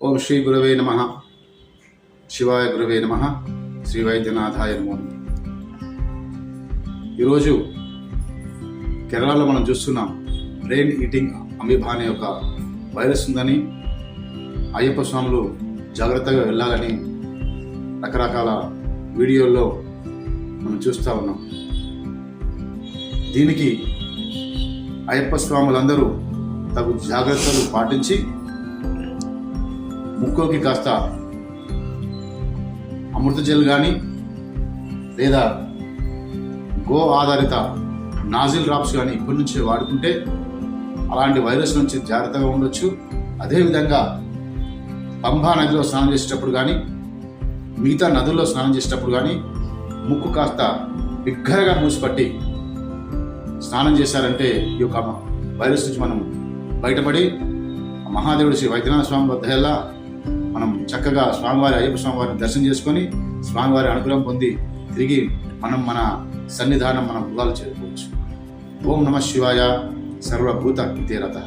ఓం శ్రీ గురవే నమః. శివాయ గురవే నమః. శ్రీ వైద్యనాథాయ నమో. ఈరోజు కేరళలో మనం చూస్తున్నాం బ్రెయిన్ ఈటింగ్ అమీబా అనే ఒక వైరస్ ఉందని, అయ్యప్ప స్వాములు జాగ్రత్తగా వెళ్ళాలని రకరకాల వీడియోల్లో మనం చూస్తూ ఉన్నాం. దీనికి అయ్యప్ప స్వాములందరూ తగు జాగ్రత్తలు పాటించి ముక్కుకి కాస్త అమృత జెల్ కానీ లేదా గో ఆధారిత నాజిల్ డ్రాప్స్ కానీ ఇప్పటి నుంచే వాడుకుంటే అలాంటి వైరస్ నుంచి జాగ్రత్తగా ఉండొచ్చు. అదేవిధంగా పంబా నదిలో స్నానం చేసేటప్పుడు కానీ మిగతా నదుల్లో స్నానం చేసేటప్పుడు కానీ ముక్కు కాస్త బిగ్గరగా మూసిపట్టి స్నానం చేశారంటే ఈ యొక్క వైరస్ నుంచి మనం బయటపడి మహాదేవుడు శ్రీ వైద్యనాథ స్వామి వద్ద వెళ్ళా మనం చక్కగా స్వామివారి అయ్యప్ప స్వామివారిని దర్శనం చేసుకొని స్వామివారి అనుగ్రహం పొంది తిరిగి మనం మన సన్నిధానం మన గృహాలు చేరుకోవచ్చు. ఓం నమః శివాయ. సర్వభూత హితే రతః.